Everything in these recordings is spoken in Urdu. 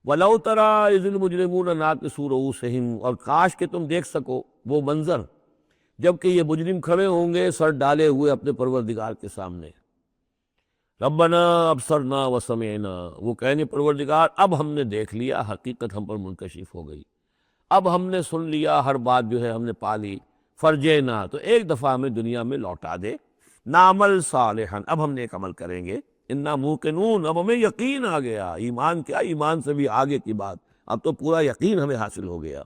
وَلَوْ تَرَىٰ إِذِ الْمُجْرِمُونَ نَاكِسُو رُءُوسِهِمْ، اور کاش کہ تم دیکھ سکو وہ منظر جب کہ یہ مجرم کھڑے ہوں گے سر ڈالے ہوئے اپنے پروردگار کے سامنے. ربنا ابصرنا وسمعنا، وہ کہنے پروردگار اب ہم نے دیکھ لیا، حقیقت ہم پر منکشف ہو گئی، اب ہم نے سن لیا، ہر بات جو ہے ہم نے پا لی. فرجینا، تو ایک دفعہ ہمیں دنیا میں لوٹا دے. نعمل صالحا، اب ہم نیک عمل کریں گے. انا موقنون، اب ہمیں یقین آ گیا. ایمان کیا، ایمان سے بھی آگے کی بات، اب تو پورا یقین ہمیں حاصل ہو گیا.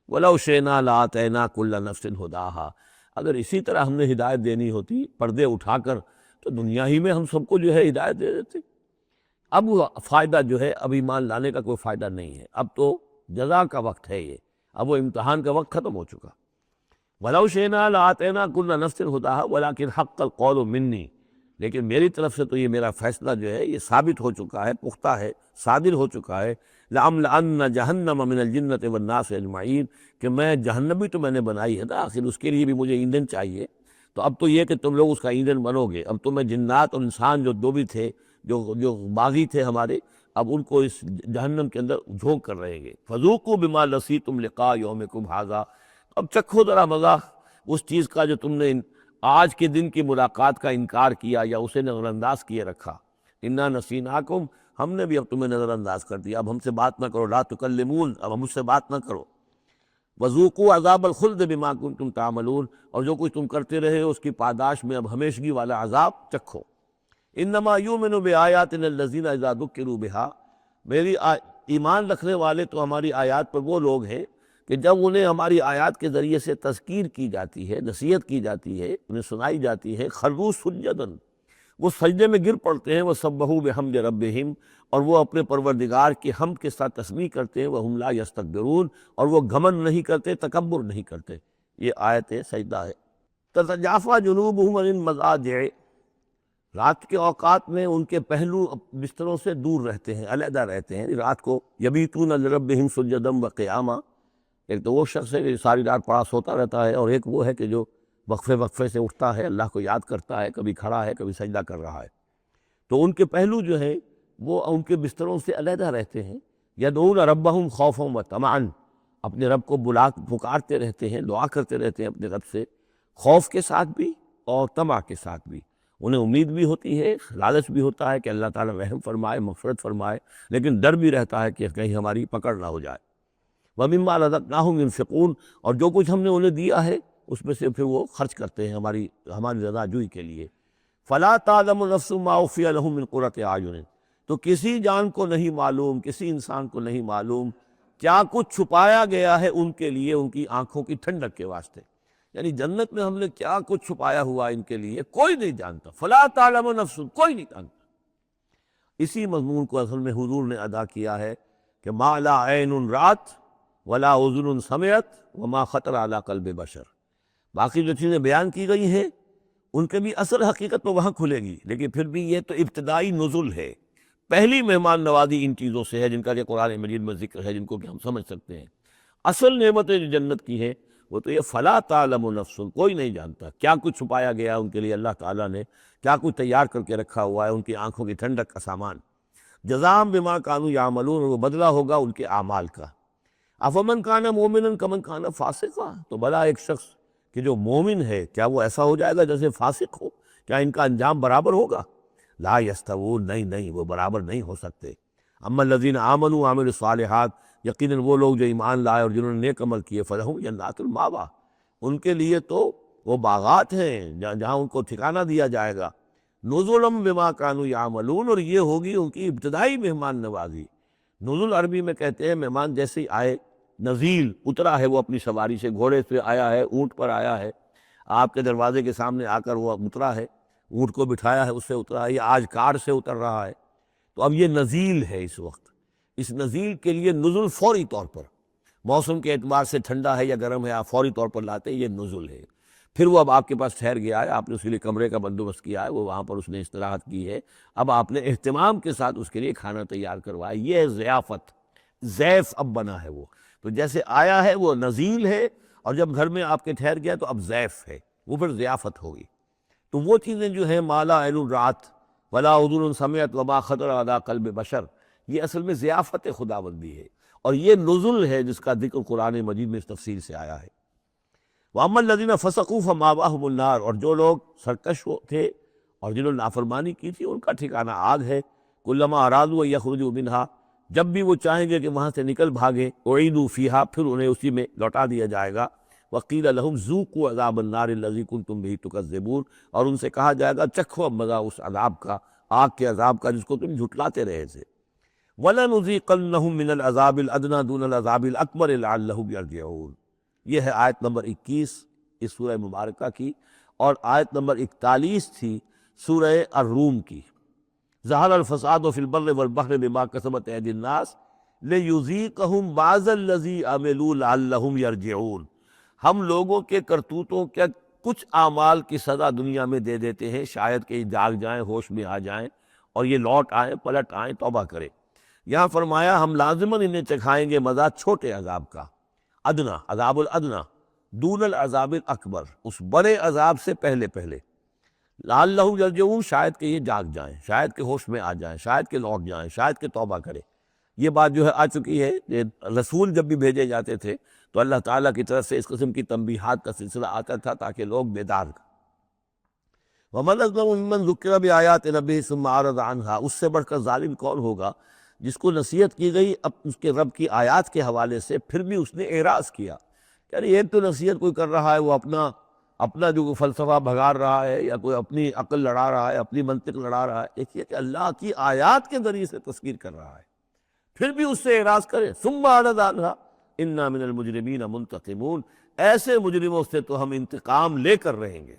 وَلَوْ شِئْنَا لَآتَيْنَا كُلَّ نَفْسٍ هُدَاهَا، اگر اسی طرح ہم نے ہدایت دینی ہوتی پردے اٹھا کر تو دنیا ہی میں ہم سب کو جو ہے ہدایت دے دیتے. اب وہ فائدہ جو ہے، اب ایمان لانے کا کوئی فائدہ نہیں ہے، اب تو جزا کا وقت ہے یہ، اب وہ امتحان کا وقت ختم ہو چکا. وَلَوْ شِئْنَا لَآتَيْنَا كُلَّ نَفْسٍ هُدَاهَا وَلَٰكِنْ حَقَّ الْقَوْلُ مِنِّي، لیکن میری طرف سے تو یہ میرا فیصلہ جو ہے یہ ثابت ہو چکا ہے، پختہ ہے، صادر ہو چکا ہے. لَأَمْلَأَنَّ جَهَنَّمَ مِنَ الْجِنَّةِ وَالنَّاسِ أَجْمَعِينَ، کہ میں جہنمی تو میں نے بنائی ہے نا، آخر اس کے لیے بھی مجھے ایندھن چاہیے. تو اب تو یہ کہ تم لوگ اس کا ایندھن بنو گے. اب تو میں جنات اور انسان جو بھی تھے، جو باغی تھے ہمارے، اب ان کو اس جہنم کے اندر جھونک کر رہیں گے. فَذُوقُوا بِمَا نَسِيتُمْ لِقَاءَ يَوْمِكُمْ هَٰذَا، اب چکھو ذرا مزہ اس چیز کا جو تم نے آج کے دن کی ملاقات کا انکار کیا یا اسے نظر انداز کیے رکھا. اِنَّا نَسِينَاكُمْ، ہم نے بھی اب تمہیں نظر انداز کر دیا، اب ہم سے بات نہ کرو. لَا تُكَلِّمُونَ، اب ہم مجھ سے بات نہ کرو. وَذُوقُوا عَذَابَ الْخُلْدِ بِمَا كُنتُمْ تَعْمَلُونَ، اور جو کچھ تم کرتے رہے اس کی پاداش میں اب ہمیشگی والا عذاب چکھو. اِنَّمَا يُؤْمِنُ بِآيَاتِنَا الَّذِينَ إِذَا ذُكِّرُوا بِهَا، میری ایمان رکھنے والے تو ہماری آیات پر وہ لوگ ہیں کہ جب انہیں ہماری آیات کے ذریعے سے تذکیر کی جاتی ہے، نصیحت کی جاتی ہے، انہیں سنائی جاتی ہے، خروا سجداً، وہ سجدے میں گر پڑتے ہیں. وَسَبَّحُوا بِحَمْدِ رَبِّهِمْ، اور وہ اپنے پروردگار کی حمد کے ساتھ تسبیح کرتے ہیں. وَهُمْ لَا يَسْتَكْبِرُونَ، اور وہ گھمنڈ نہیں کرتے، تکبر نہیں کرتے. یہ آیت سجدہ ہے. تَتَجَافَىٰ جُنُوبُهُمْ عَنِ الْمَضَاجِعِ، رات کے اوقات میں ان کے پہلو بستروں سے دور رہتے ہیں، علیحدہ رہتے ہیں. رات کو یبیتون لربہم سجدا وقیاما، ایک تو وہ شخص ہے کہ ساری رات پڑا سوتا رہتا ہے، اور ایک وہ ہے کہ جو وقفے وقفے سے اٹھتا ہے، اللہ کو یاد کرتا ہے، کبھی کھڑا ہے کبھی سجدہ کر رہا ہے. تو ان کے پہلو جو ہے وہ ان کے بستروں سے علیحدہ رہتے ہیں. یدعون ربہم خوفا وطمعا، اپنے رب کو پکارتے رہتے ہیں، دعا کرتے رہتے ہیں اپنے رب سے، خوف کے ساتھ بھی اور طمع کے ساتھ بھی. انہیں امید بھی ہوتی ہے، لالچ بھی ہوتا ہے کہ اللہ تعالیٰ رحم فرمائے، مغفرت فرمائے، لیکن ڈر بھی رہتا ہے کہ کہیں ہماری پکڑ نہ ہو جائے. وَمِمَّا رَزَقْنَاهُمْ يُنْفِقُونَ، اور جو کچھ ہم نے انہیں دیا ہے اس میں سے پھر وہ خرچ کرتے ہیں ہماری رضا جوئی کے لیے. فَلَا تَعْلَمُ نَفْسٌ مَّا أُخْفِيَ لَهُم مِّن قُرَّةِ أَعْيُنٍ، تو کسی جان کو نہیں معلوم، کسی انسان کو نہیں معلوم کیا کچھ چھپایا گیا ہے ان کے لیے ان کی آنکھوں کی ٹھنڈک کے واسطے. یعنی جنت میں ہم نے کیا کچھ چھپایا ہوا ان کے لیے کوئی نہیں جانتا. فَلَا تَعْلَمُ نَفْسٌ، کوئی نہیں جانتا. اسی مضمون کو اصل میں حضور نے ادا کیا ہے کہ مَا لَا عَيْنٌ رَأَتْ وَلَا أُذُنٌ سَمِعَتْ وَمَا خَطَرَ عَلَىٰ قَلْبِ بَشَرٍ. باقی جو چیزیں بیان کی گئی ہیں ان کے بھی اصل حقیقت تو وہاں کھلے گی، لیکن پھر بھی یہ تو ابتدائی نزول ہے، پہلی مہمان نوازی ان چیزوں سے ہے جن کا یہ قرآن مجید میں ذکر ہے، جن کو کہ ہم سمجھ سکتے ہیں. اصل نعمتیں جو جنت کی ہیں وہ تو یہ فَلَا تَعْلَمُ نَفْسٌ، کوئی نہیں جانتا کیا کچھ چھپایا گیا ان کے لیے، اللہ تعالیٰ نے کیا کچھ تیار کر کے رکھا ہوا ہے ان کی آنکھوں کی ٹھنڈک کا سامان. جزاء بما كانوا يعملون، اور وہ بدلہ ہوگا ان کے اعمال کا. افمن کان مومنا کمن کان فاسقا، تو بھلا ایک شخص کہ جو مومن ہے کیا وہ ایسا ہو جائے گا جیسے فاسق ہو؟ کیا ان کا انجام برابر ہوگا؟ لا یستوون، نہیں وہ برابر نہیں ہو سکتے. اما الذین آمنوا وعملوا الصالحات، یقیناً وہ لوگ جو ایمان لائے اور جنہوں نے نیک عمل کیے، فلہم جنات المأویٰ، ان کے لیے تو وہ باغات ہیں جہاں ان کو ٹھکانہ دیا جائے گا. نزلا بما كانوا يعملون، اور یہ ہوگی ان کی ابتدائی مہمان نوازی. نزول عربی میں کہتے ہیں مہمان جیسے ہی آئے، نزیل اترا ہے وہ اپنی سواری سے، گھوڑے پہ آیا ہے، اونٹ پر آیا ہے، آپ کے دروازے کے سامنے آ کر وہ اترا ہے، اونٹ کو بٹھایا ہے اس سے اترا ہے، یا آج کار سے اتر رہا ہے. تو اب یہ نزیل ہے اس وقت. اس نزیل کے لیے نزول فوری طور پر، موسم کے اعتبار سے ٹھنڈا ہے یا گرم ہے، آپ فوری طور پر لاتے ہیں، یہ نزول ہے. پھر وہ اب آپ کے پاس ٹھہر گیا ہے، آپ نے اس کے لیے کمرے کا بندوبست کیا ہے، وہ وہاں پر اس نے استراحت کی ہے، اب آپ نے اہتمام کے ساتھ اس کے لیے کھانا تیار کروایا. یہ ہے ضیافت، ضیف اب بنا ہے وہ. تو جیسے آیا ہے وہ نزیل ہے، اور جب گھر میں آپ کے ٹھہر گیا تو اب ضیف ہے، وہ پھر ضیافت ہوگی. تو وہ چیزیں جو ہیں ما لا عین رأت ولا اذن سمعت وما خطر علی قلب بشر، یہ اصل میں ضیافت خداوندی ہے، اور یہ نزل ہے جس کا ذکر قرآن مجید میں اس تفصیل سے آیا ہے۔ وَأَمَّا الَّذِينَ فَسَقُوا فَمَأْوَاهُمُ النَّارُ، اور جو لوگ سرکش تھے اور جنہوں نے نافرمانی کی تھی ان کا ٹھکانہ آگ ہے۔ کلما ارادوا ان یخرجوا منہا، جب بھی وہ چاہیں گے کہ وہاں سے نکل بھاگے، اعیدوا فیہا، پھر انہیں اسی میں لوٹا دیا جائے گا۔ وقیل لہم ذوقوا عذاب النار الذی کنتم بہ تکذبون، اور ان سے کہا جائے گا چکھو اب مزہ اس عذاب کا، آگ کے عذاب کا جس کو تم جھٹلاتے رہے تھے۔ وَلَنُذِيقَنَّهُم مِّنَ الْعَذَابِ الْأَدْنَىٰ دُونَ الْعَذَابِ الْأَكْبَرِ لَعَلَّهُمْ يَرْجِعُونَ۔ یہ ہے آیت نمبر 21 اس سورہ مبارکہ کی، اور آیت نمبر 41 تھی سورہ الروم کی۔ ظہر الفساد فی البر والبحر بما کسبت ایدی الناس لیذیقہم بعض الذی عملوا لعلہم یرجعون۔ ہم لوگوں کے کرتوتوں کے کچھ اعمال کی سزا دنیا میں دے دیتے ہیں، شاید کہ یہ جاگ جائیں، ہوش میں آ جائیں اور یہ لوٹ آئیں، پلٹ آئیں، توبہ کریں۔ یہاں فرمایا ہم لازماً انہیں چکھائیں گے مزہ چھوٹے عذاب کا، ادنا، عذاب الادنا، دون العذاب الاکبر، اس بڑے عذاب سے پہلے پہلے، لعلہم یرجعون، شاید کہ یہ جاگ جائیں، شاید کہ ہوش میں آ جائیں، شاید کہ لوٹ جائیں، شاید کہ توبہ کریں۔ یہ بات جو ہے آ چکی ہے کہ رسول جب بھی بھیجے جاتے تھے تو اللہ تعالیٰ کی طرف سے اس قسم کی تنبیہات کا سلسلہ آتا تھا تاکہ لوگ بیدار۔ وَمَنْ أَظْلَمُ مِمَّنْ ذُكِّرَ بِآيَاتِ رَبِّهِ ثُمَّ أَعْرَضَ عَنْهَا، اس سے بڑھ کر ظالم کون ہوگا جس کو نصیحت کی گئی اب اس کے رب کی آیات کے حوالے سے پھر بھی اس نے اعراض کیا۔ یعنی ایک تو نصیحت کوئی کر رہا ہے، وہ اپنا جو فلسفہ بھگار رہا ہے یا کوئی اپنی عقل لڑا رہا ہے، اپنی منطق لڑا رہا ہے، ایک یہ کہ اللہ کی آیات کے ذریعے سے تذکیر کر رہا ہے، پھر بھی اس سے اعراض کرے۔ ثم اعرض عنہا انا من المجرمین منتقمون، ایسے مجرموں سے تو ہم انتقام لے کر رہیں گے۔